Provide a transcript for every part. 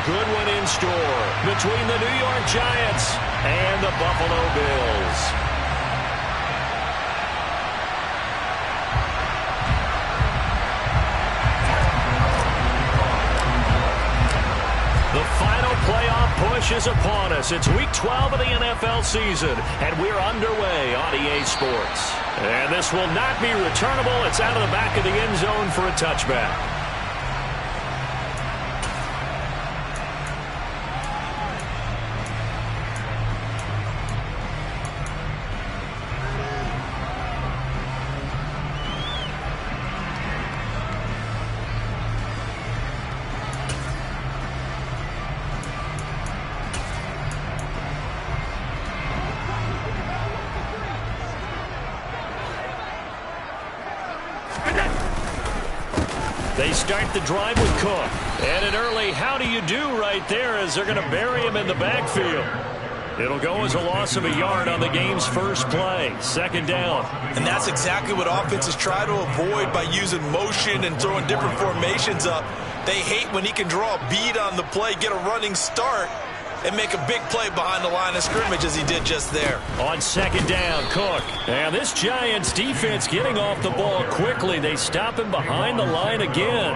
good one in store between the New York Giants and the Buffalo Bills. The final playoff push is upon us. It's Week 12 of the NFL season, and we're underway on EA Sports. And this will not be returnable. It's out of the back of the end zone for a touchback. They start the drive with Cook. And an early how do you do right there as they're going to bury him in the backfield. It'll go as a loss of a yard on the game's first play. Second down. And that's exactly what offenses try to avoid by using motion and throwing different formations up. They hate when he can draw a bead on the play, get a running start, and make a big play behind the line of scrimmage as he did just there. On second down, Cook. And this Giants defense getting off the ball quickly. They stop him behind the line again.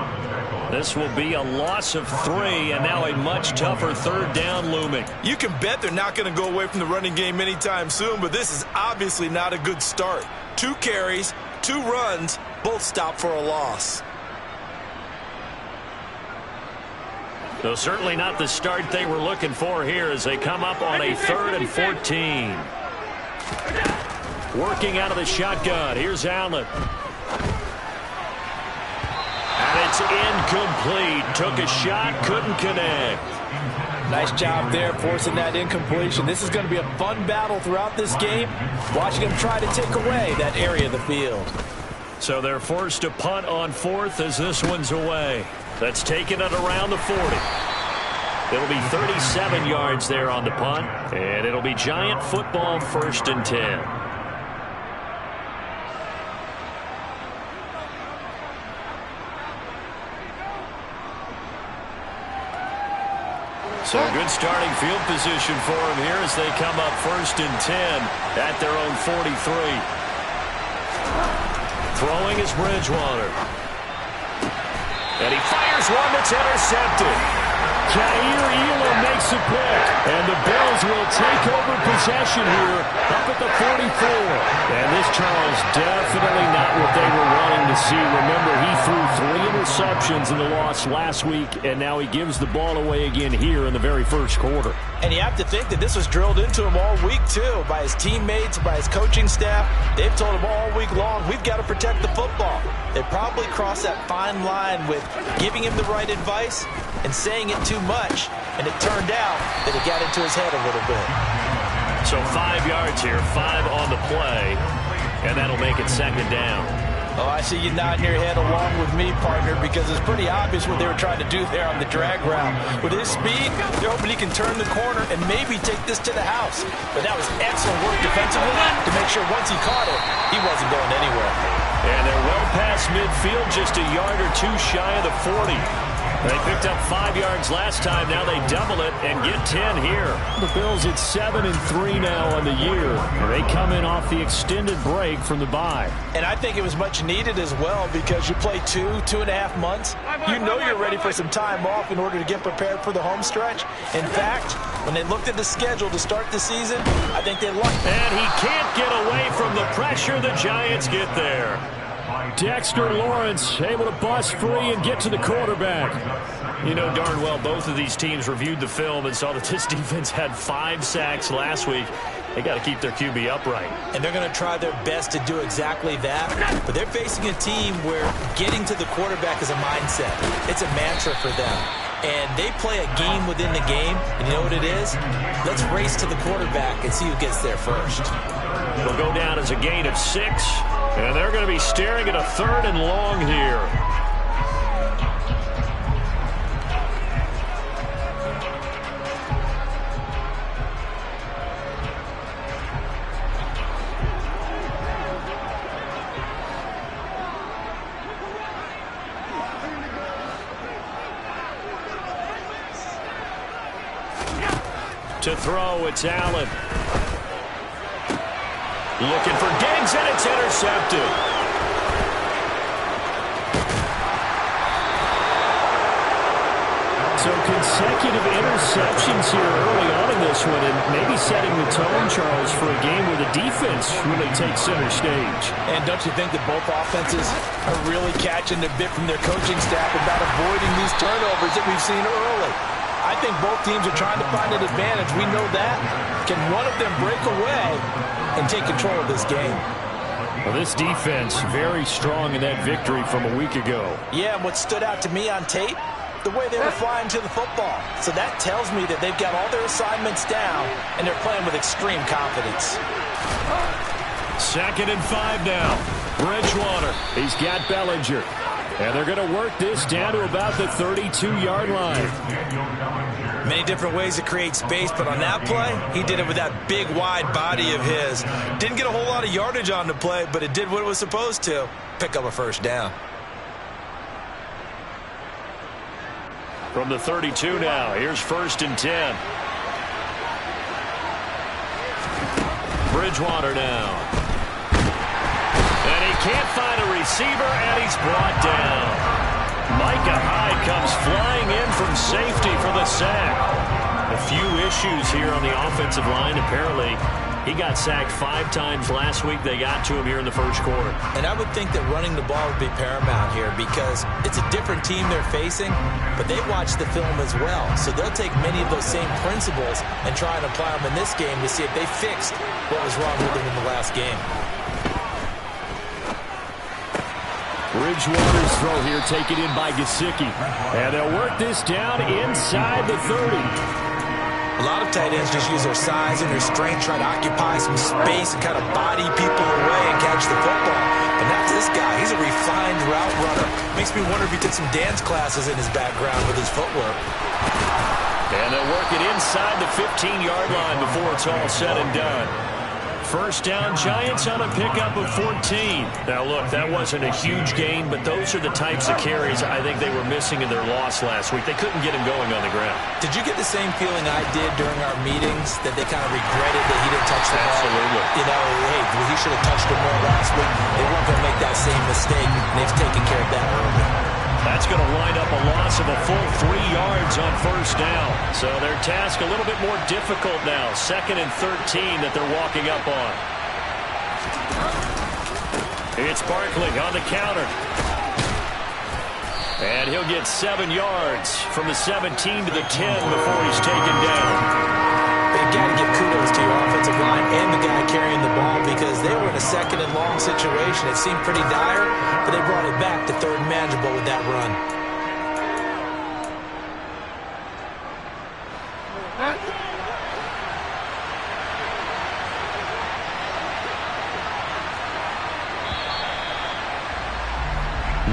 This will be a loss of 3, and now a much tougher third down looming. You can bet they're not going to go away from the running game anytime soon, but this is obviously not a good start. 2 carries, 2 runs, both stopped for a loss. So certainly not the start they were looking for here as they come up on a 3rd and 14. Working out of the shotgun. Here's Allen. And it's incomplete. Took a shot, couldn't connect. Nice job there forcing that incompletion. This is going to be a fun battle throughout this game. Watching him try to take away that area of the field. So they're forced to punt on 4th as this one's away. That's taken it around the 40. It'll be 37 yards there on the punt. And it'll be Giant football 1st and 10. So good starting field position for him here as they come up 1st and 10 at their own 43. Throwing is Bridgewater. And he fires one that's intercepted. Jair Elam makes a pick. And the Bills will take over possession here up at the 44. And this, Charles, definitely not what they were wanting to see. Remember, he threw 3 interceptions in the loss last week, and now he gives the ball away again here in the very first quarter. And you have to think that this was drilled into him all week, too, by his teammates, by his coaching staff. They've told him all week long, we've got to protect the football. They probably crossed that fine line with giving him the right advice and saying it too much, and it turned out that it got into his head a little bit. So 5 yards here, 5 on the play, and that'll make it second down. Oh, I see you nodding your head along with me, partner, because it's pretty obvious what they were trying to do there on the drag route. With his speed, they're hoping he can turn the corner and maybe take this to the house. But that was excellent work defensively to make sure once he caught it, he wasn't going anywhere. And they're well past midfield, just a yard or 2 shy of the 40. They picked up 5 yards last time. Now they double it and get 10 here. The Bills at 7-3 now on the year. They come in off the extended break from the bye. And I think it was much needed as well because you play 2.5 months. You know you're ready for some time off in order to get prepared for the home stretch. In fact, when they looked at the schedule to start the season, I think they liked it. And he can't get away from the pressure. The Giants get there. Dexter Lawrence able to bust free and get to the quarterback. You know darn well both of these teams reviewed the film and saw that this defense had 5 sacks last week. They got to keep their QB upright. And they're going to try their best to do exactly that. But they're facing a team where getting to the quarterback is a mindset. It's a mantra for them. And they play a game within the game. And you know what it is? Let's race to the quarterback and see who gets there first. It'll go down as a gain of 6. And they're going to be staring at a 3rd and long here. To throw, it's Allen. Looking for Diggs, and it's intercepted. So consecutive interceptions here early on in this one, and maybe setting the tone, Charles, for a game where the defense really takes center stage. And don't you think that both offenses are really catching a bit from their coaching staff about avoiding these turnovers that we've seen early? I think both teams are trying to find an advantage. We know that. Can one of them break away and take control of this game? Well, this defense very strong in that victory from a week ago. Yeah, and what stood out to me on tape, the way they were flying to the football. So that tells me that they've got all their assignments down, and they're playing with extreme confidence. 2nd and 5 now. Bridgewater. He's got Bellinger. And they're going to work this down to about the 32-yard line. Many different ways to create space, but on that play, he did it with that big, wide body of his. Didn't get a whole lot of yardage on the play, but it did what it was supposed to. Pick up a first down. From the 32 now, here's 1st and 10. Bridgewater now. And he can't find a receiver, and he's brought down. Micah Hyde comes flying in from safety for the sack. A few issues here on the offensive line. Apparently, he got sacked 5 times last week. They got to him here in the first quarter. And I would think that running the ball would be paramount here because it's a different team they're facing, but they watch the film as well. So they'll take many of those same principles and try and apply them in this game to see if they fixed what was wrong with them in the last game. Bridgewater's throw here taken in by Gesicki. And they'll work this down inside the 30. A lot of tight ends just use their size and their strength, try to occupy some space and kind of body people away and catch the football. But not this guy. He's a refined route runner. Makes me wonder if he took some dance classes in his background with his footwork. And they'll work it inside the 15-yard line before it's all said and done. First down, Giants on a pickup of 14. Now, look, that wasn't a huge gain, but those are the types of carries I think they were missing in their loss last week. They couldn't get him going on the ground. Did you get the same feeling I did during our meetings, that they kind of regretted that he didn't touch the ball? Absolutely. You know, hey, he should have touched it more last week. They weren't going to make that same mistake, and they've taken care of that early. That's going to wind up a loss of a full 3 yards on first down. So their task a little bit more difficult now. 2nd and 13 that they're walking up on. It's Barkley on the counter. And he'll get 7 yards from the 17 to the 10 before he's taken down. But you got to give kudos to your offensive line and the guy carrying the ball because they were in a 2nd and long situation. It seemed pretty dire, but they brought it back to 3rd and manageable with that run.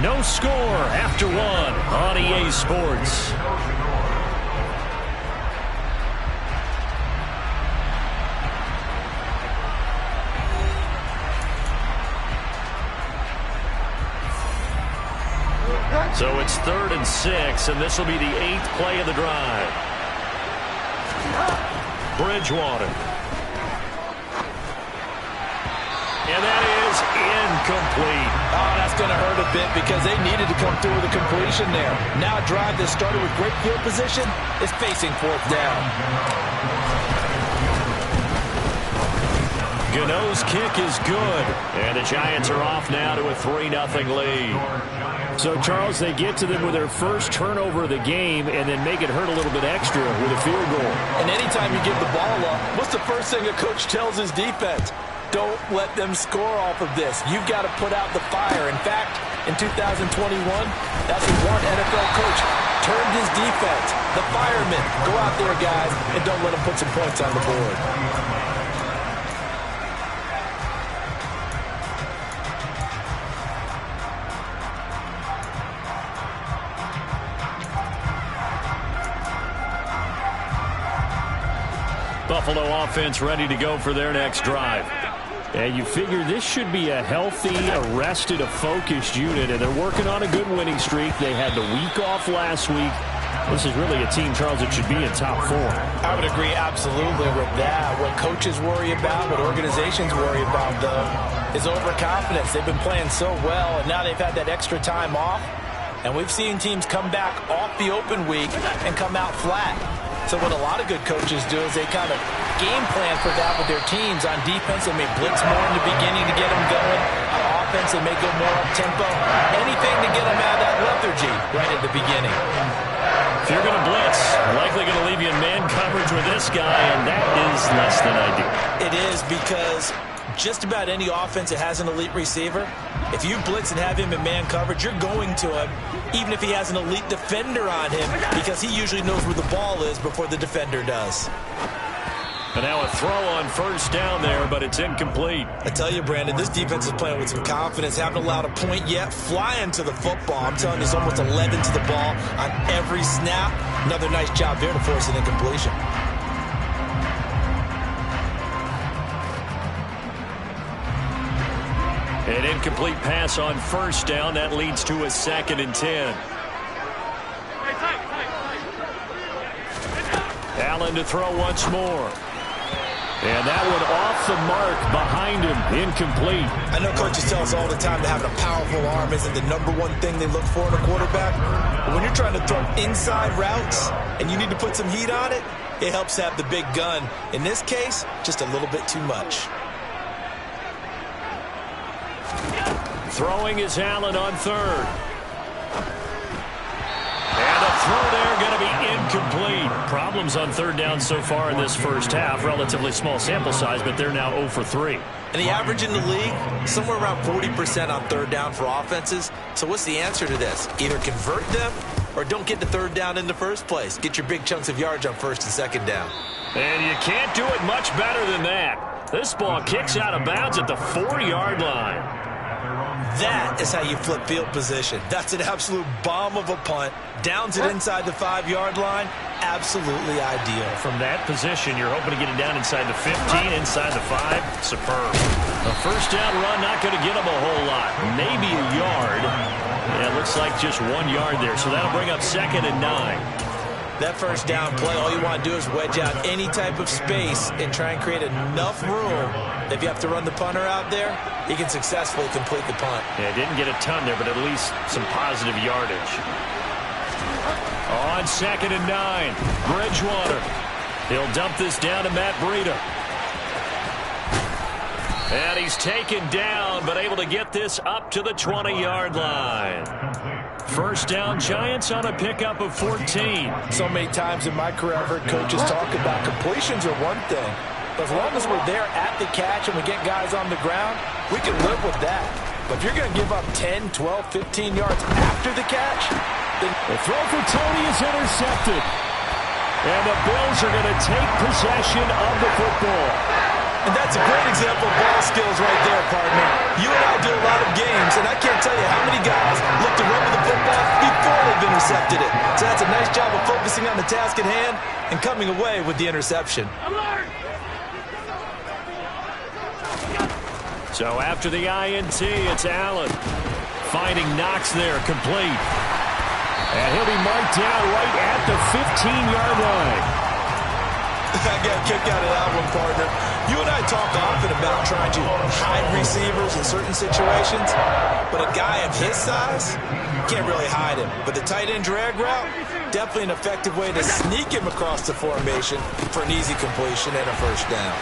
No score after 1 on EA Sports. So it's 3rd and 6, and this will be the 8th play of the drive. Bridgewater. And that is incomplete. Oh, that's going to hurt a bit because they needed to come through with a completion there. Now a drive that started with great field position is facing 4th down. Gano's kick is good, and the Giants are off now to a 3-0 lead. So, Charles, they get to them with their first turnover of the game and then make it hurt a little bit extra with a field goal. And anytime you give the ball up, what's the first thing a coach tells his defense? Don't let them score off of this. You've got to put out the fire. In fact, in 2021, that's when one NFL coach turned his defense. The firemen. Go out there, guys, and don't let them put some points on the board. Buffalo offense ready to go for their next drive. And you figure this should be a healthy, a rested, a focused unit, and they're working on a good winning streak. They had the week off last week. This is really a team, Charles, that should be in top 4. I would agree absolutely with that. What coaches worry about, what organizations worry about, though, is overconfidence. They've been playing so well, and now they've had that extra time off. And we've seen teams come back off the open week and come out flat. So what a lot of good coaches do is they kind of game plan for that with their teams. On defense, they may blitz more in the beginning to get them going. On offense, they may go more up-tempo. Anything to get them out of that lethargy right at the beginning. If you're going to blitz, likely going to leave you in man coverage with this guy, and that is less than ideal. It is, because just about any offense that has an elite receiver, if you blitz and have him in man coverage, you're going to him, even if he has an elite defender on him, because he usually knows where the ball is before the defender does. And now a throw on first down there, but it's incomplete. I tell you, Brandon, this defense is playing with some confidence. Haven't allowed a point yet. Flying to the football. I'm telling you, there's almost 11 to the ball on every snap. Another nice job there to force an incompletion. An incomplete pass on first down. That leads to a 2nd and 10. Allen to throw once more. And that one off the mark behind him. Incomplete. I know coaches tell us all the time that having a powerful arm isn't the #1 thing they look for in a quarterback. But when you're trying to throw inside routes and you need to put some heat on it, it helps have the big gun. In this case, just a little bit too much. Throwing is Allen on 3rd. And a throw there going to be incomplete. Problems on 3rd down so far in this first half. Relatively small sample size, but they're now 0 for 3. And the average in the league, somewhere around 40% on 3rd down for offenses. So what's the answer to this? Either convert them or don't get the 3rd down in the first place. Get your big chunks of yards on 1st and 2nd down. And you can't do it much better than that. This ball kicks out of bounds at the 4-yard line. That is how you flip field position. That's an absolute bomb of a punt. Downs it inside the 5-yard line. Absolutely ideal. From that position, you're hoping to get it down inside the 15, inside the 5. Superb. A first down run, not going to get him a whole lot. Maybe a yard. Yeah, it looks like just 1 yard there. So that'll bring up 2nd and 9. That first down play, all you want to do is wedge out any type of space and try and create enough room. If you have to run the punter out there, he can successfully complete the punt. Yeah, didn't get a ton there, but at least some positive yardage. On 2nd and 9, Bridgewater. He'll dump this down to Matt Breida. And he's taken down, but able to get this up to the 20-yard line. First down, Giants on a pickup of 14. So many times in my career, I've heard coaches talk about completions are one thing. But as long as we're there at the catch and we get guys on the ground, we can live with that. But if you're going to give up 10, 12, 15 yards after the catch, then the throw for Tony is intercepted. And the Bills are going to take possession of the football. And that's a great example of ball skills right there, partner. You and I do a lot of games, and I can't tell you how many guys look to run with the football before they've intercepted it. So that's a nice job of focusing on the task at hand and coming away with the interception. So after the INT, it's Allen. Finding Knox there, complete. And he'll be marked down right at the 15-yard line. I got a kick out of that one, partner. You and I talk often about trying to hide receivers in certain situations, but a guy of his size can't really hide him. But the tight end drag route, definitely an effective way to sneak him across the formation for an easy completion and a first down.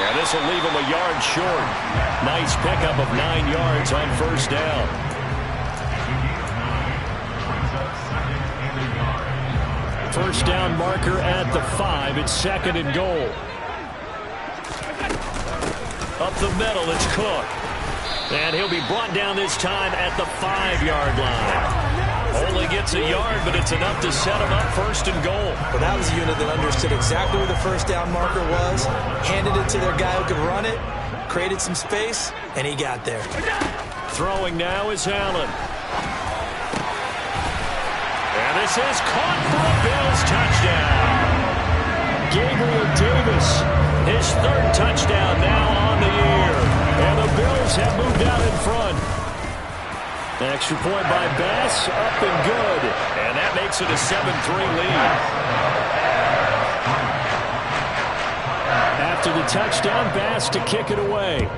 Yeah, this will leave him a yard short. Nice pickup of 9 yards on first down. First down marker at the 5. It's 2nd and goal. Up the middle, it's Cook. And he'll be brought down this time at the 5-yard line. Only gets a yard, but it's enough to set him up 1st and goal. Well, that was a unit that understood exactly where the first down marker was, handed it to their guy who could run it, created some space, and he got there. Throwing now is Allen. And this is caught for a Bills touchdown. Gabriel Davis, his 3rd touchdown now on the year. And the Bills have moved out in front. Extra point by Bass, up and good. And that makes it a 7-3 lead. After the touchdown, Bass to kick it away.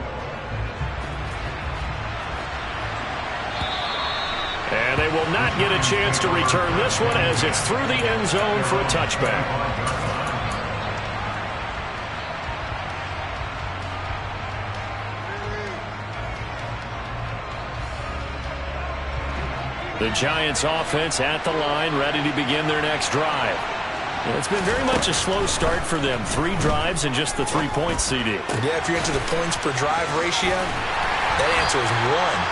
And they will not get a chance to return this one as it's through the end zone for a touchback. The Giants offense at the line, ready to begin their next drive. It's been very much a slow start for them. 3 drives and just the 3 points, CD. Yeah, if you're into the points per drive ratio, that answer is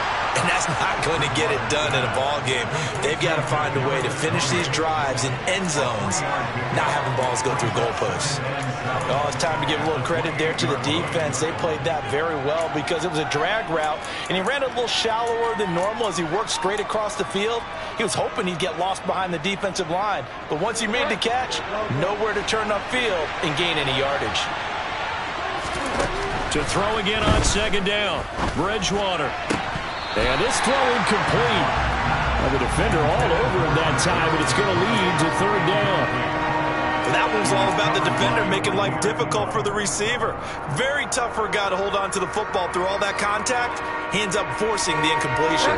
1. And that's not going to get it done in a ball game. They've got to find a way to finish these drives in end zones, not having balls go through goalposts. Oh, it's time to give a little credit there to the defense. They played that very well because it was a drag route, and he ran a little shallower than normal as he worked straight across the field. He was hoping he'd get lost behind the defensive line, but once he made the catch, nowhere to turn upfield and gain any yardage. To throw again on second down, Bridgewater. And this throw incomplete. The defender all over him that time, but it's going to lead to third down. That one's all about the defender making life difficult for the receiver. Very tough for a guy to hold on to the football through all that contact. He ends up forcing the incompletion.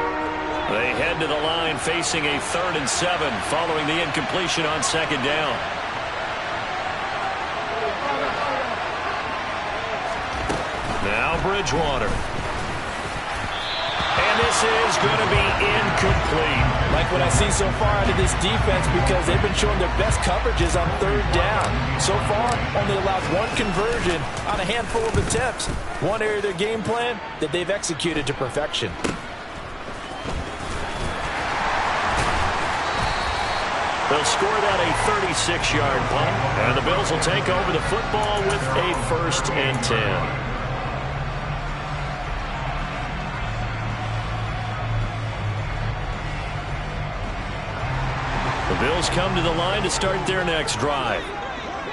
They head to the line facing a 3rd and 7 following the incompletion on second down. Now Bridgewater. And this is going to be incomplete. Like what I see so far out of this defense because they've been showing their best coverages on third down. So far, only allowed 1 conversion on a handful of attempts. One area of their game plan that they've executed to perfection. They'll score that a 36-yard punt, and the Bills will take over the football with a 1st and 10. The Bills come to the line to start their next drive.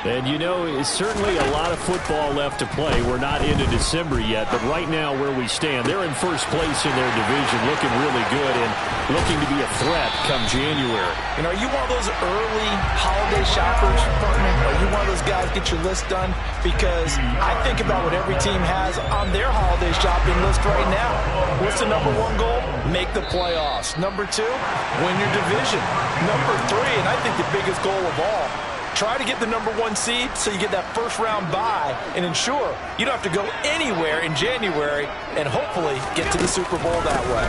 And, you know, it's certainly a lot of football left to play. We're not into December yet, but right now where we stand, they're in first place in their division, looking really good and looking to be a threat come January. And are you one of those early holiday shoppers, partner? Are you one of those guys get your list done? Because I think about what every team has on their holiday shopping list right now. What's the #1 goal? Make the playoffs. #2, win your division. #3, and I think the biggest goal of all, try to get the #1 seed so you get that first-round bye and ensure you don't have to go anywhere in January and hopefully get to the Super Bowl that way.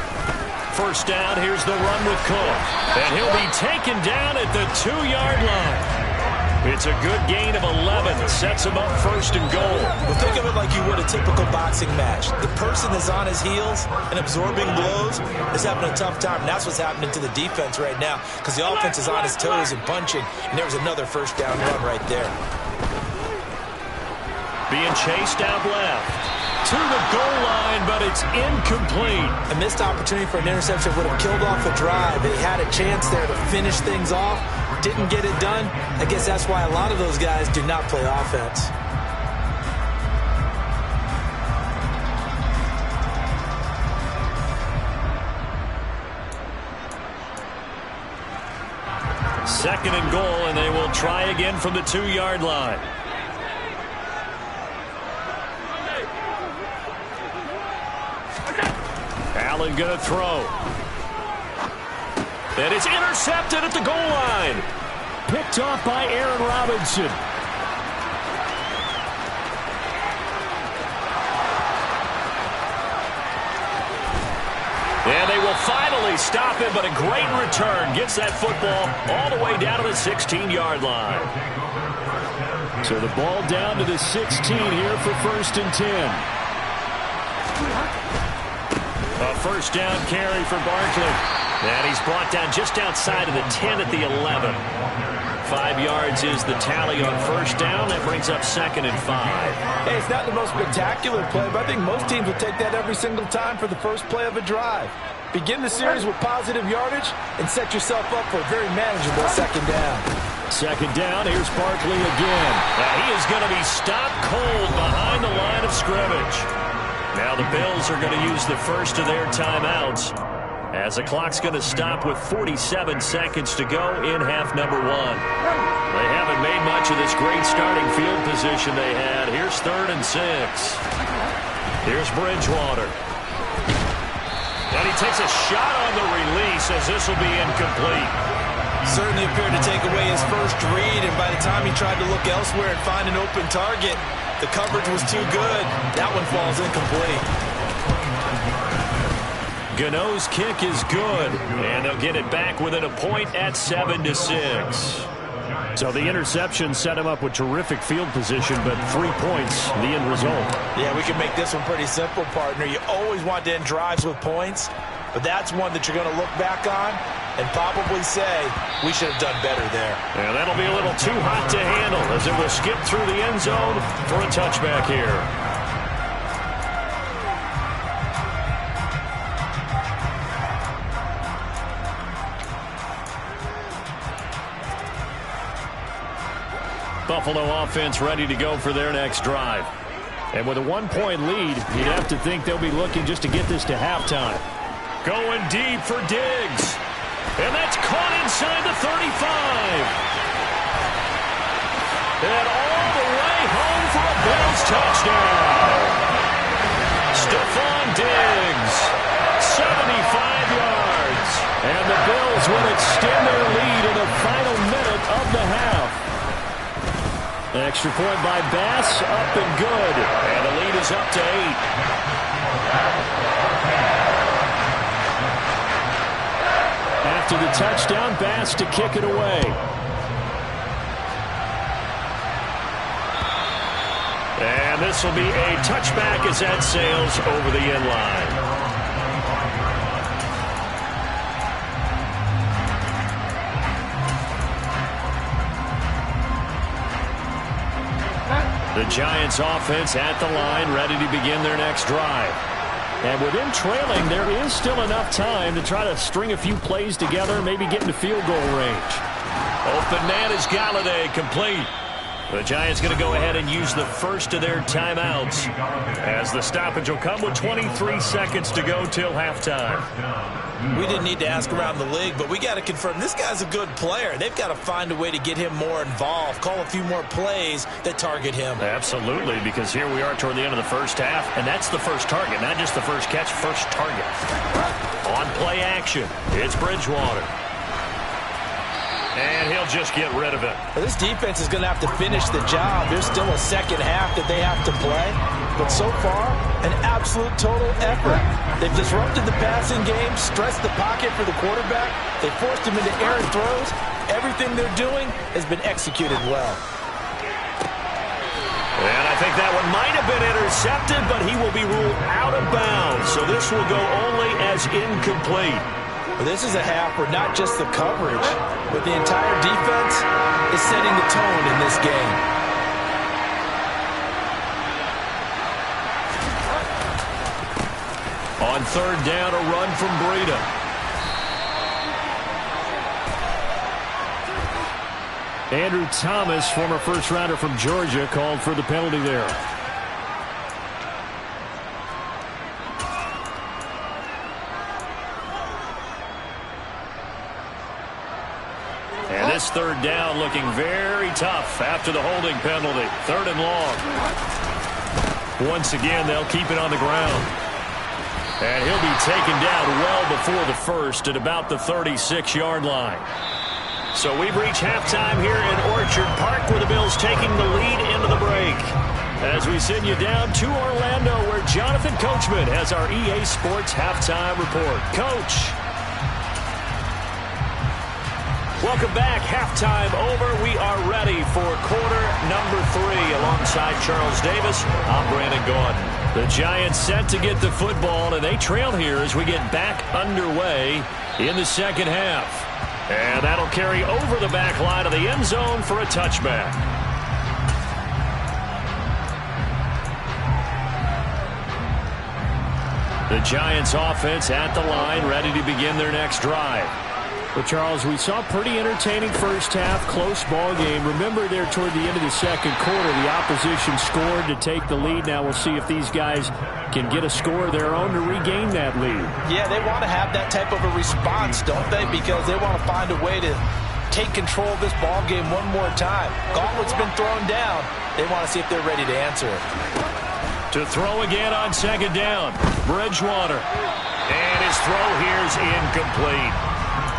First down, here's the run with Cook. And he'll be taken down at the 2-yard line. It's a good gain of 11. Sets him up 1st and goal. Well, think of it like you would a typical boxing match. The person that's on his heels and absorbing blows is having a tough time. And that's what's happening to the defense right now because the offense is on his toes and punching. And there was another first down run right there. Being chased out left. To the goal line, but it's incomplete. A missed opportunity for an interception would have killed off a drive. They had a chance there to finish things off. Didn't get it done. I guess that's why a lot of those guys do not play offense. Second and goal, and they will try again from the 2-yard line. Allen going to throw. And it's intercepted at the goal line. Picked off by Aaron Robinson. And they will finally stop him, but a great return. Gets that football all the way down to the 16-yard line. So the ball down to the 16 here for 1st and 10. A first down carry for Barkley. And he's brought down just outside of the 10 at the 11. 5 yards is the tally on first down. That brings up 2nd and 5. Hey, it's not the most spectacular play, but I think most teams will take that every single time for the first play of a drive. Begin the series with positive yardage and set yourself up for a very manageable 2nd down. 2nd down, here's Barkley again. Now he is going to be stopped cold behind the line of scrimmage. Now the Bills are going to use the first of their timeouts. as the clock's going to stop with 47 seconds to go in half number one. They haven't made much of this great starting field position they had. Here's 3rd and 6. Here's Bridgewater. And he takes a shot on the release as this will be incomplete. Certainly appeared to take away his first read, and by the time he tried to look elsewhere and find an open target, the coverage was too good. That one falls incomplete. Gano's kick is good, and they'll get it back within a point at 7-6. So the interception set him up with terrific field position, but 3 points, the end result. Yeah, we can make this one pretty simple, partner. You always want to end drives with points, but that's one that you're going to look back on and probably say, we should have done better there. And that'll be a little too hot to handle as it will skip through the end zone for a touchback here. Buffalo offense ready to go for their next drive. And with a 1-point lead, you'd have to think they'll be looking just to get this to halftime. Going deep for Diggs. And that's caught inside the 35. And all the way home for a Bills touchdown. Stephon Diggs, 75 yards. And the Bills will extend their lead in the final minute of the half. An extra point by Bass, up and good. And the lead is up to 8. After the touchdown, Bass to kick it away. And this will be a touchback as that sails over the end line. The Giants offense at the line, ready to begin their next drive. And with them trailing, there is still enough time to try to string a few plays together, maybe get into field goal range. Open man is Galladay, complete. The Giants going to go ahead and use the first of their timeouts as the stoppage will come with 23 seconds to go till halftime. We didn't need to ask around the league, but we got to confirm this guy's a good player. They've got to find a way to get him more involved, call a few more plays that target him. Absolutely, because here we are toward the end of the first half, and that's the first target, not just the first catch, first target. On play action, it's Bridgewater. And he'll just get rid of it. Well, this defense is going to have to finish the job. There's still a second half that they have to play. But so far, an absolute total effort. They've disrupted the passing game, stressed the pocket for the quarterback. They forced him into errant throws. Everything they're doing has been executed well. And I think that one might have been intercepted, but he will be ruled out of bounds. So this will go only as incomplete. Well, this is a half where not just the coverage, but the entire defense is setting the tone in this game. On third down, a run from Breida. Andrew Thomas, former first-rounder from Georgia, called for the penalty there. And this third down looking very tough after the holding penalty. 3rd and long. Once again, they'll keep it on the ground. And he'll be taken down well before the first at about the 36-yard line. So we've reached halftime here in Orchard Park, where the Bills taking the lead into the break. As we send you down to Orlando, where Jonathan Coachman has our EA Sports halftime report. Coach. Welcome back. Halftime over. We are ready for quarter number 3. Alongside Charles Davis, I'm Brandon Gordon. The Giants set to get the football, and they trail here as we get back underway in the second half. And that'll carry over the back line of the end zone for a touchback. The Giants offense at the line, ready to begin their next drive. Well, Charles, we saw a pretty entertaining first half, close ball game. Remember there toward the end of the second quarter, the opposition scored to take the lead. Now we'll see if these guys can get a score of their own to regain that lead. Yeah, they want to have that type of a response, don't they? Because they want to find a way to take control of this ball game one more time. Gauntlet's been thrown down. They want to see if they're ready to answer it. To throw again on second down, Bridgewater. And his throw here is incomplete.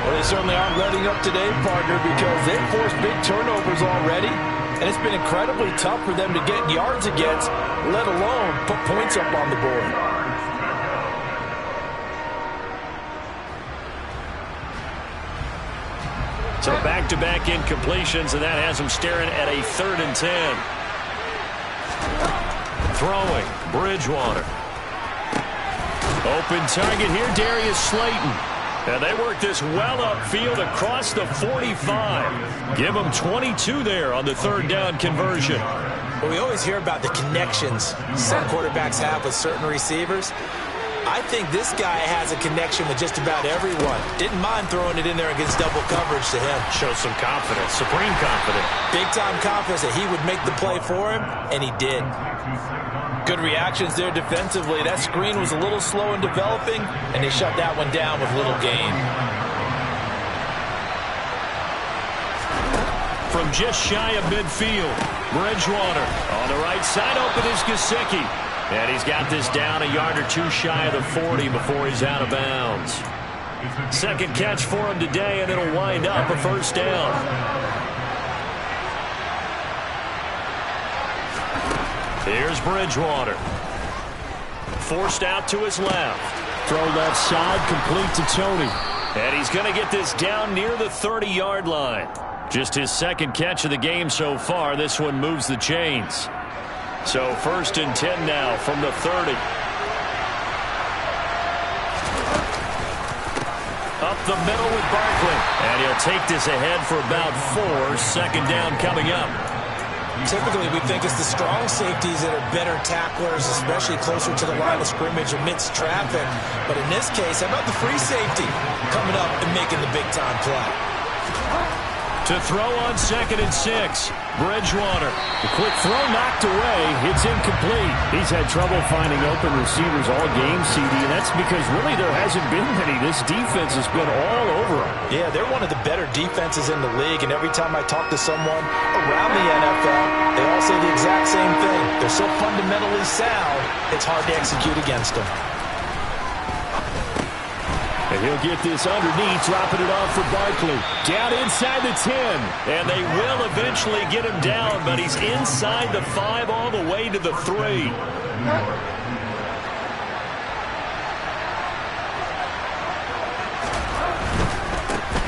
Well, they certainly aren't letting up today, partner, because they've forced big turnovers already, and it's been incredibly tough for them to get yards against, let alone put points up on the board. So back-to-back incompletions, and that has them staring at a 3rd and 10. Throwing, Bridgewater. Open target here, Darius Slayton. And they work this well upfield across the 45. Give them 22 there on the 3rd down conversion. Well, we always hear about the connections some quarterbacks have with certain receivers. I think this guy has a connection with just about everyone. Didn't mind throwing it in there against double coverage to him. Shows some confidence, supreme confidence. Big-time confidence that he would make the play for him, and he did. Good reactions there defensively. That screen was a little slow in developing, and they shut that one down with little gain. From just shy of midfield, Bridgewater. On the right side, open is Gesicki. And he's got this down a yard or two shy of the 40 before he's out of bounds. Second catch for him today, and it'll wind up a 1st down. Here's Bridgewater. Forced out to his left. Throw left side, complete to Tony. And he's going to get this down near the 30-yard line. Just his 2nd catch of the game so far. This one moves the chains. So 1st and 10 now from the 30. Up the middle with Barkley. And he'll take this ahead for about 4. 2nd down coming up. Typically, we think it's the strong safeties that are better tacklers, especially closer to the line of scrimmage amidst traffic. But in this case, how about the free safety coming up and making the big-time play? To throw on 2nd and 6. Bridgewater. The quick throw knocked away. It's incomplete. He's had trouble finding open receivers all game, CD, and that's because really there hasn't been many. This defense has been all over him. Yeah, they're one of the better defenses in the league, and every time I talk to someone around the NFL, they all say the exact same thing. They're so fundamentally sound, it's hard to execute against them. And he'll get this underneath, dropping it off for Barkley. Down inside the 10. And they will eventually get him down, but he's inside the 5 all the way to the 3.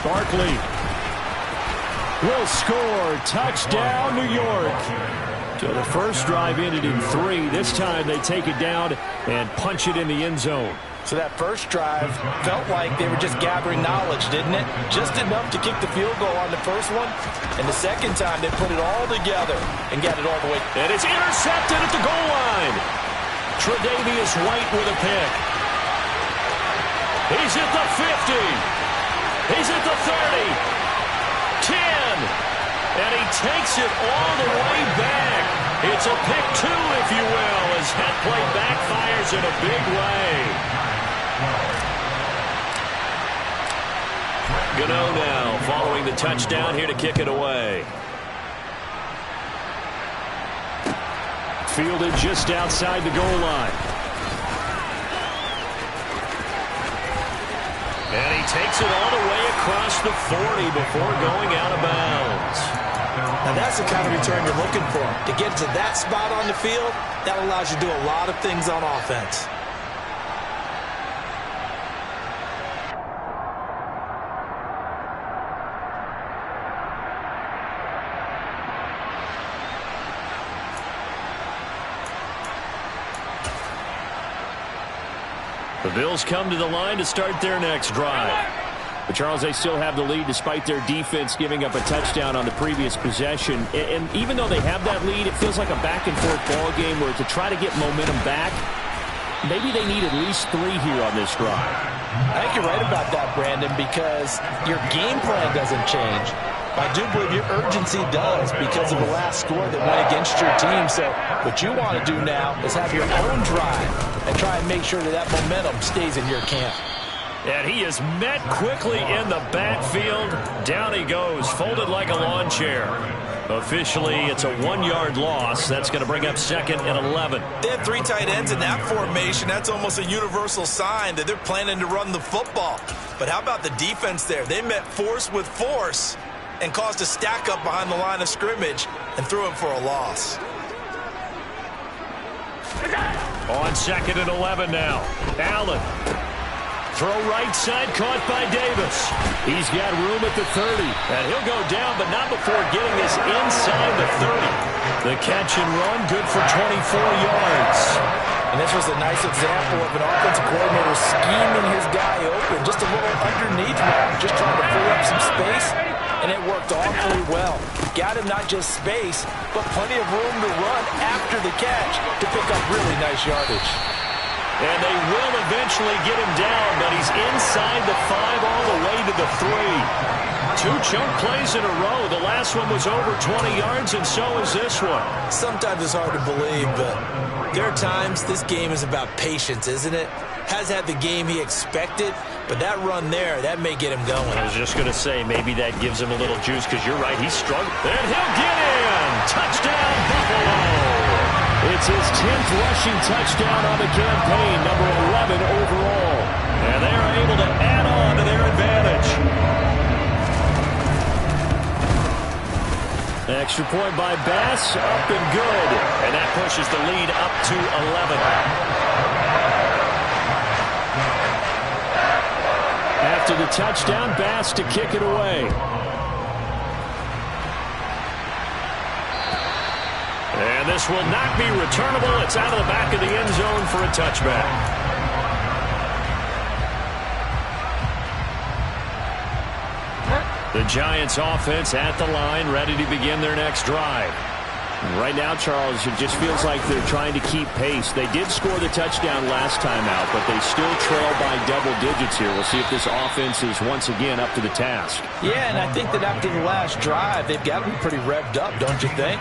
Barkley will score. Touchdown, New York. So the first drive ended in 3. This time they take it down and punch it in the end zone. So that first drive felt like they were just gathering knowledge, didn't it? Just enough to kick the field goal on the first one. And the second time, they put it all together and got it all the way. And it's intercepted at the goal line. Tre'Davious White with a pick. He's at the 50. He's at the 30. 10. And he takes it all the way back. It's a pick 2, if you will, as that play backfires in a big way. Gano now following the touchdown here to kick it away. Fielded just outside the goal line. And he takes it all the way across the 40 before going out of bounds. Now that's the kind of return you're looking for. To get to that spot on the field, that allows you to do a lot of things on offense. The Bills come to the line to start their next drive. But, Charles, they still have the lead despite their defense giving up a touchdown on the previous possession. And even though they have that lead, it feels like a back-and-forth ball game where to try to get momentum back, maybe they need at least 3 here on this drive. I think you're right about that, Brandon, because your game plan doesn't change. I do believe your urgency does because of the last score that went against your team. So what you want to do now is have your own drive and try and make sure that that momentum stays in your camp. And he is met quickly in the backfield. Down he goes, folded like a lawn chair. Officially, it's a 1-yard loss. That's going to bring up 2nd and 11. They have 3 tight ends in that formation. That's almost a universal sign that they're planning to run the football. But how about the defense there? They met force with force and caused a stack up behind the line of scrimmage and threw him for a loss. On 2nd and 11 now. Allen. Throw right side, caught by Davis. He's got room at the 30. And he'll go down, but not before getting this inside the 30. The catch and run, good for 24 yards. And this was a nice example of an offensive coordinator scheming his guy open. Just a little underneath route, just trying to free up some space. And it worked awfully well. Got him not just space, but plenty of room to run after the catch to pick up really nice yardage. And they will eventually get him down, but he's inside the 5 all the way to the 3. 2 chunk plays in a row. The last one was over 20 yards, and so is this one. Sometimes it's hard to believe, but there are times this game is about patience, isn't it? Has had the game he expected, but that run there, that may get him going. I was just going to say, maybe that gives him a little juice, because you're right, he's struggled. And he'll get in! Touchdown, Buffalo! It's his 10th rushing touchdown on the campaign, number 11 overall. And they are able to add on to their advantage. Extra point by Bass, up and good. And that pushes the lead up to 11. After the touchdown, Bass to kick it away. And this will not be returnable. It's out of the back of the end zone for a touchback. The Giants offense at the line, ready to begin their next drive. Right now, Charles, it just feels like they're trying to keep pace. They did score the touchdown last time out, but they still trail by double digits here. We'll see if this offense is once again up to the task. Yeah, and I think that after the last drive, they've got to be pretty revved up, don't you think?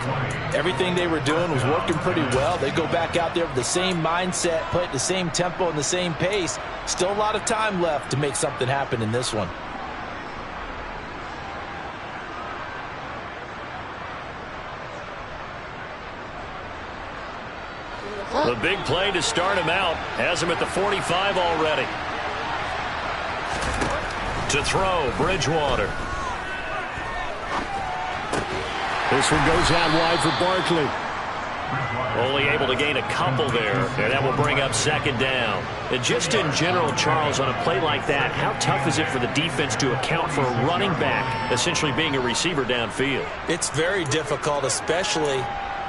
Everything they were doing was working pretty well. They go back out there with the same mindset, play at the same tempo and the same pace. Still a lot of time left to make something happen in this one. The big play to start him out has him at the 45 already. To throw, Bridgewater. This one goes out wide for Barkley. Only able to gain a couple there, and that will bring up 2nd down. And just in general, Charles, on a play like that, how tough is it for the defense to account for a running back essentially being a receiver downfield? It's very difficult, especially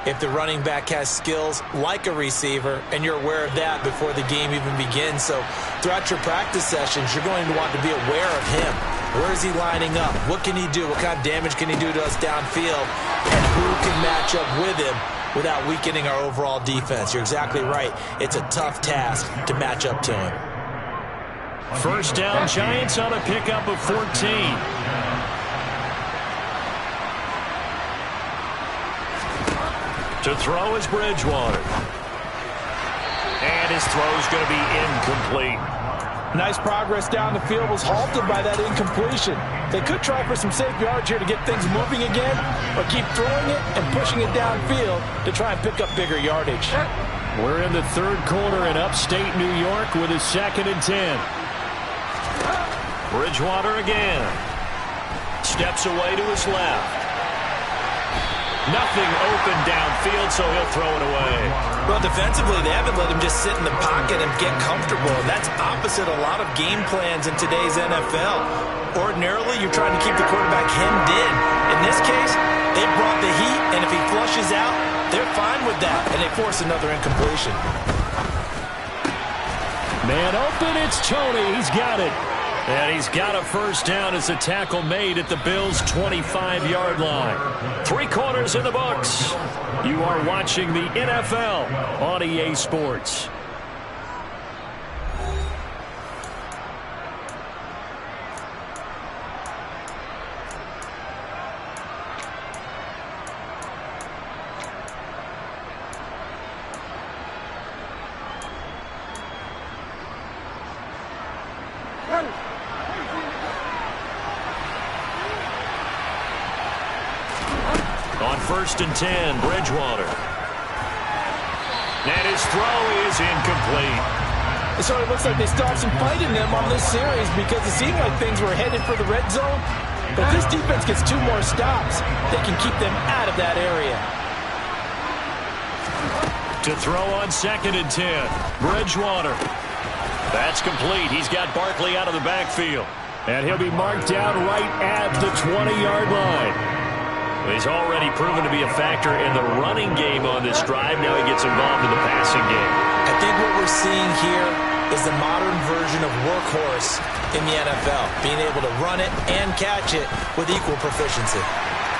if the running back has skills like a receiver, and you're aware of that before the game even begins. So throughout your practice sessions, you're going to want to be aware of him. Where is he lining up? What can he do? What kind of damage can he do to us downfield? And who can match up with him without weakening our overall defense? You're exactly right. It's a tough task to match up to him. 1st down, Giants on a pickup of 14. To throw is Bridgewater. And his throw is going to be incomplete. Nice progress down the field, was halted by that incompletion. They could try for some safe yards here to get things moving again, or keep throwing it and pushing it downfield to try and pick up bigger yardage. We're in the 3rd quarter in upstate New York with a 2nd and 10. Bridgewater again. Steps away to his left. Nothing open downfield, so he'll throw it away. Well, defensively, they haven't let him just sit in the pocket and get comfortable. And that's opposite a lot of game plans in today's NFL. Ordinarily, you're trying to keep the quarterback hemmed in. In this case, they brought the heat, and if he flushes out, they're fine with that, and they force another incompletion. Man open, it's Tony. He's got it. And he's got a 1st down as a tackle made at the Bills' 25-yard line. 3 quarters in the books. You are watching the NFL on EA Sports. On 1st and 10, Bridgewater. And his throw is incomplete. So it looks like they stopped some fight in them on this series because it seemed like things were headed for the red zone. But if this defense gets 2 more stops, they can keep them out of that area. To throw on 2nd and 10, Bridgewater. That's complete. He's got Barkley out of the backfield. And he'll be marked down right at the 20-yard line. He's already proven to be a factor in the running game on this drive. Now he gets involved in the passing game. I think what we're seeing here is the modern version of workhorse in the NFL, being able to run it and catch it with equal proficiency.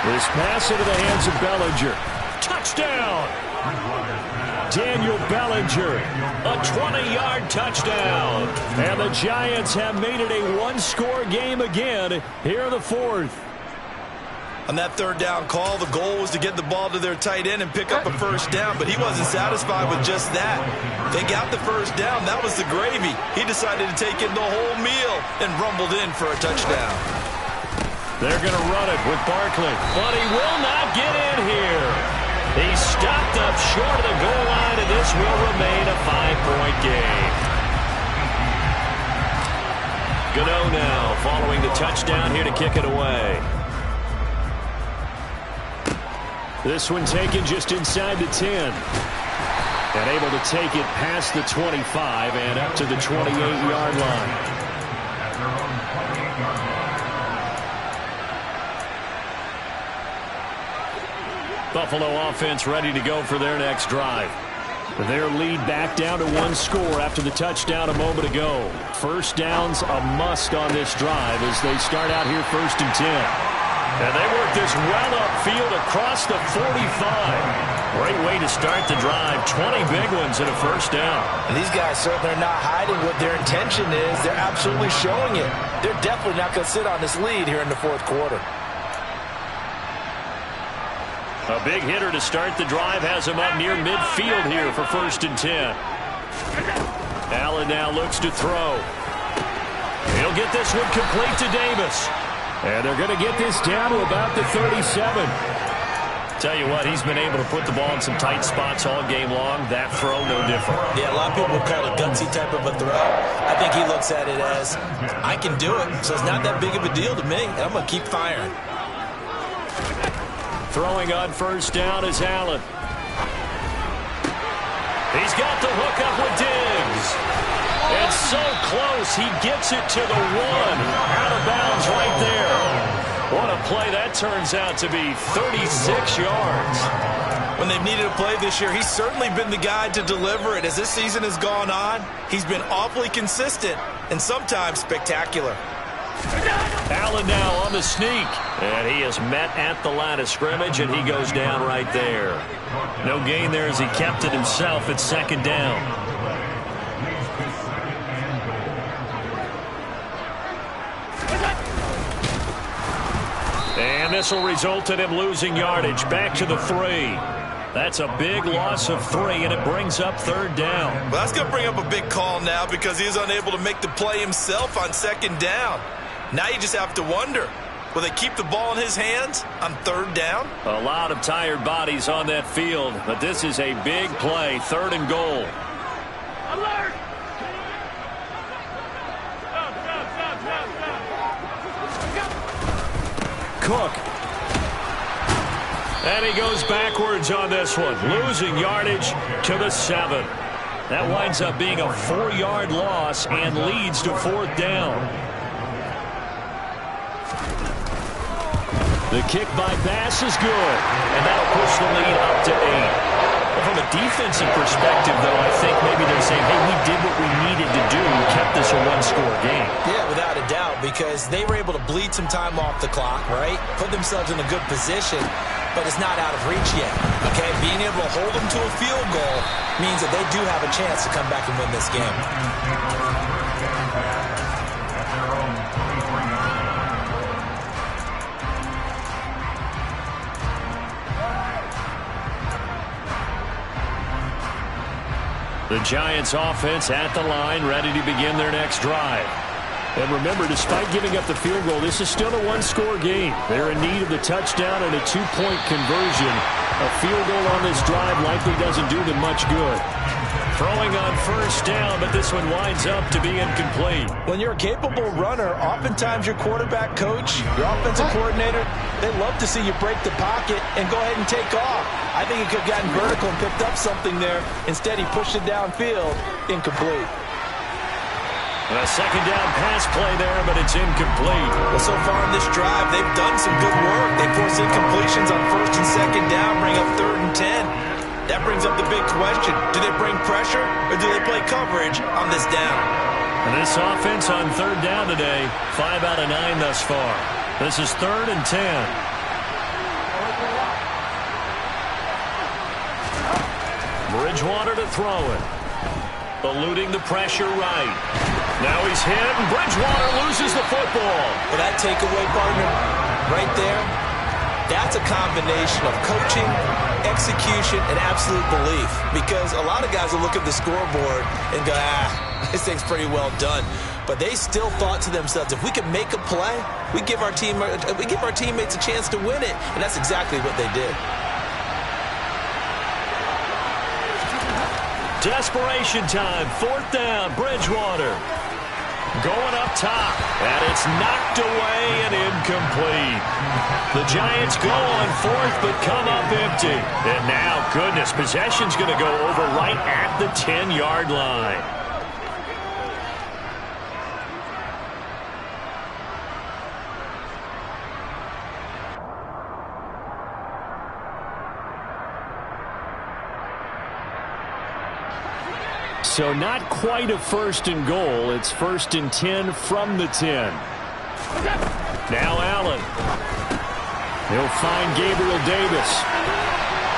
This pass into the hands of Bellinger. Touchdown! Daniel Bellinger, a 20-yard touchdown. And the Giants have made it a one-score game again here in the 4th. On that 3rd down call, the goal was to get the ball to their tight end and pick up a 1st down, but he wasn't satisfied with just that. They got the 1st down. That was the gravy. He decided to take in the whole meal and rumbled in for a touchdown. They're going to run it with Barkley, but he will not get in here. He's stopped up short of the goal line, and this will remain a 5-point game. Gano now following the touchdown here to kick it away. This one taken just inside the 10. And able to take it past the 25 and up to the 28-yard line. Buffalo offense ready to go for their next drive. Their lead back down to 1 score after the touchdown a moment ago. 1st down's a must on this drive as they start out here 1st and 10. And they work this well upfield across the 45. Great way to start the drive. 20 big ones and a 1st down. And these guys certainly are not hiding what their intention is. They're absolutely showing it. They're definitely not going to sit on this lead here in the 4th quarter. A big hitter to start the drive has him up near midfield here for 1st and 10. Allen now looks to throw. He'll get this one complete to Davis. And they're going to get this down to about the 37. Tell you what, he's been able to put the ball in some tight spots all game long. That throw, no different. Yeah, a lot of people would call it a gutsy type of a throw. I think he looks at it as, I can do it, so it's not that big of a deal to me, and I'm going to keep firing. Throwing on 1st down is Allen. He's got the hook up with Diggs. And so close, he gets it to the 1. Out of bounds right there. What a play that turns out to be, 36 yards. When they've needed a play this year, he's certainly been the guy to deliver it. As this season has gone on, he's been awfully consistent and sometimes spectacular. Allen now on the sneak. And he is met at the line of scrimmage, and he goes down right there. No gain there as he kept it himself at 2nd down. And this will result in him losing yardage back to the 3. That's a big loss of 3, and it brings up 3rd down. Well, that's going to bring up a big call now because he's unable to make the play himself on 2nd down. Now you just have to wonder, will they keep the ball in his hands on 3rd down? A lot of tired bodies on that field, but this is a big play, 3rd and goal. Alert! Cook. And he goes backwards on this one, losing yardage to the 7. That winds up being a 4-yard loss and leads to 4th down. The kick by Bass is good, and that'll push the lead up to 8. From a defensive perspective, though, I think maybe they're saying, hey, we did what we needed to do, kept this a one-score game. Yeah, without a doubt, because they were able to bleed some time off the clock, right? Put themselves in a good position, but it's not out of reach yet, okay? Being able to hold them to a field goal means that they do have a chance to come back and win this game. The Giants offense at the line, ready to begin their next drive. And remember, despite giving up the field goal, this is still a one-score game. They're in need of the touchdown and a two-point conversion. A field goal on this drive likely doesn't do them much good. Throwing on first down, but this one winds up to be incomplete. When you're a capable runner, oftentimes your quarterback coach, your offensive coordinator, they love to see you break the pocket and go ahead and take off. I think he could have gotten vertical and picked up something there. Instead, he pushed it downfield, incomplete. A second down pass play there, but it's incomplete. Well, so far in this drive, they've done some good work. They force incompletions on first and second down, bring up 3rd and 10. That brings up the big question. Do they bring pressure or do they play coverage on this down? And this offense on 3rd down today, 5 out of 9 thus far. This is 3rd and 10. Bridgewater to throw it. Eluding the pressure right. Now he's hit, and Bridgewater loses the football. Well, that takeaway, partner, right there, that's a combination of coaching, execution, and absolute belief. Because a lot of guys will look at the scoreboard and go, this thing's pretty well done. But they still thought to themselves, if we can make a play, we give our teammates a chance to win it. And that's exactly what they did. Desperation time, 4th down, Bridgewater. Going up top, and it's knocked away and incomplete. The Giants go on 4th, but come up empty. And now, goodness, possession's going to go over right at the 10-yard line. So not quite a 1st and goal. It's 1st and 10 from the 10. Now Allen. He'll find Gabriel Davis.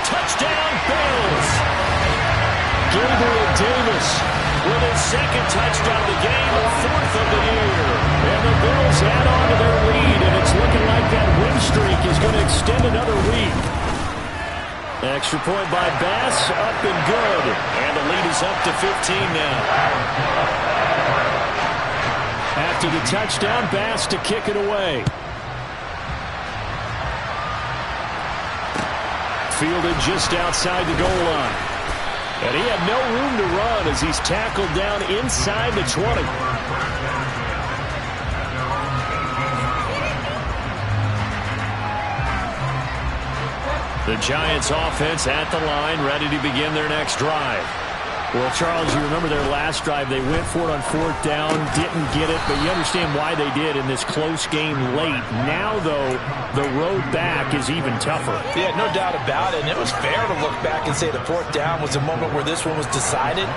Touchdown, Bills! Gabriel Davis with his 2nd touchdown of the game, the 4th of the year. And the Bills add on to their lead, and it's looking like that win streak is going to extend another week. Extra point by Bass, up and good. And the lead is up to 15 now. After the touchdown, Bass to kick it away. Fielded just outside the goal line. And he had no room to run as he's tackled down inside the 20. The Giants offense at the line, ready to begin their next drive. Well, Charles, you remember their last drive. They went for it on 4th down, didn't get it, but you understand why they did in this close game late. Now, though, the road back is even tougher. Yeah, no doubt about it. And it was fair to look back and say the 4th down was the moment where this one was decided.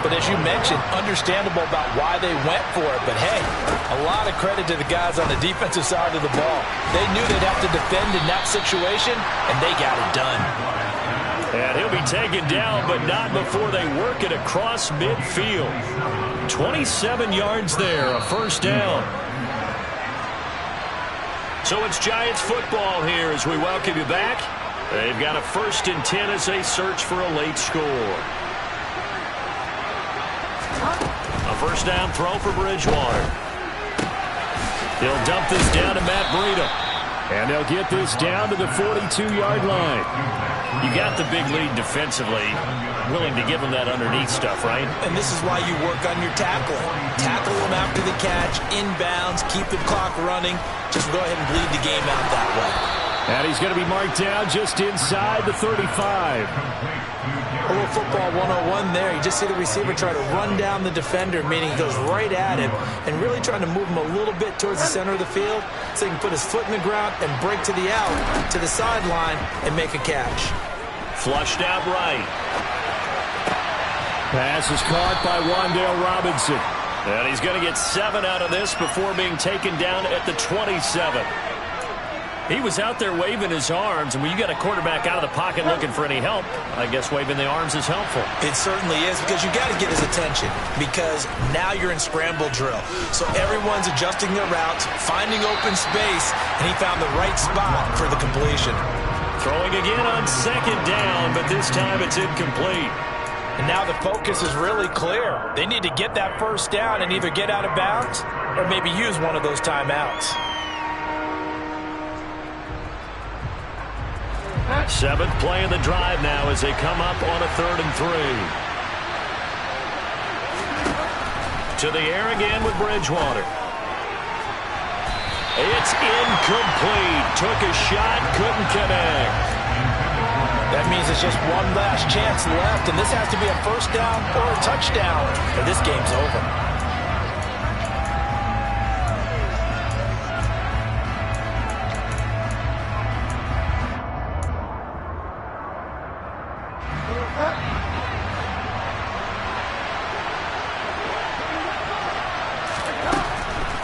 But as you mentioned, understandable about why they went for it. But, hey, a lot of credit to the guys on the defensive side of the ball. They knew they'd have to defend in that situation, and they got it done. And he'll be taken down, but not before they work it across midfield. 27 yards there, a 1st down. So it's Giants football here as we welcome you back. They've got a 1st and 10 as they search for a late score. A 1st down throw for Bridgewater. He'll dump this down to Matt Breida. And they'll get this down to the 42-yard line. You got the big lead defensively, willing to give them that underneath stuff, right? And this is why you work on your tackling. Tackle them after the catch, inbounds, keep the clock running. Just go ahead and bleed the game out that way. And he's going to be marked down just inside the 35. A little football 101 there. You just see the receiver try to run down the defender, meaning he goes right at him and really trying to move him a little bit towards the center of the field so he can put his foot in the ground and break to the out, to the sideline, and make a catch. Flushed out right. Pass is caught by Wan'Dale Robinson. And he's going to get 7 out of this before being taken down at the 27. He was out there waving his arms, and when you got a quarterback out of the pocket looking for any help, I guess waving the arms is helpful. It certainly is, because you got to get his attention, because now you're in scramble drill. So everyone's adjusting their routes, finding open space, and he found the right spot for the completion. Throwing again on 2nd down, but this time it's incomplete. And now the focus is really clear. They need to get that 1st down and either get out of bounds or maybe use one of those timeouts. Seventh play of the drive now as they come up on a 3rd and 3. To the air again with Bridgewater. It's incomplete. Took a shot, couldn't connect. That means it's just one last chance left, and this has to be a first down or a touchdown, or this game's over.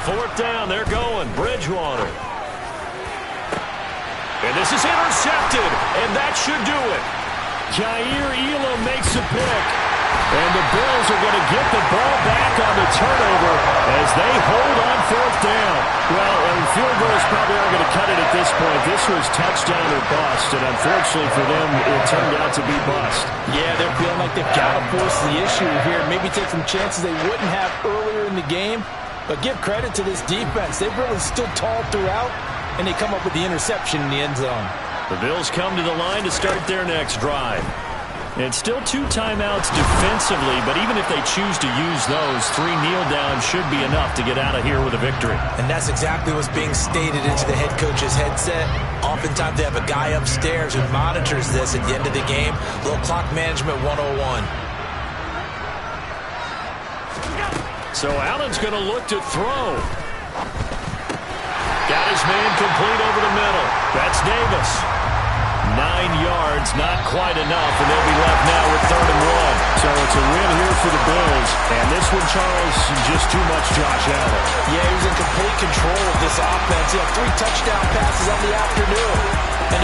Fourth down, they're going. Bridgewater. And this is intercepted, and that should do it. Jair Elam makes a pick. And the Bills are going to get the ball back on the turnover as they hold on 4th down. Well, field goals probably aren't going to cut it at this point. This was touchdown or bust, and unfortunately for them, it turned out to be bust. Yeah, they're feeling like they've got to force the issue here. Maybe take some chances they wouldn't have earlier in the game. But give credit to this defense. They've really stood tall throughout, and they come up with the interception in the end zone. The Bills come to the line to start their next drive. It's still 2 timeouts defensively, but even if they choose to use those, 3 kneel downs should be enough to get out of here with a victory. And that's exactly what's being stated into the head coach's headset. Oftentimes they have a guy upstairs who monitors this at the end of the game. A little clock management 101. So Allen's going to look to throw. Got his man complete over the middle. That's Davis. 9 yards, not quite enough, and they'll be left now with 3rd and 1. So it's a win here for the Bills. And this one, Charles, just too much Josh Allen. Yeah, he was in complete control of this offense. He had 3 touchdown passes on the afternoon.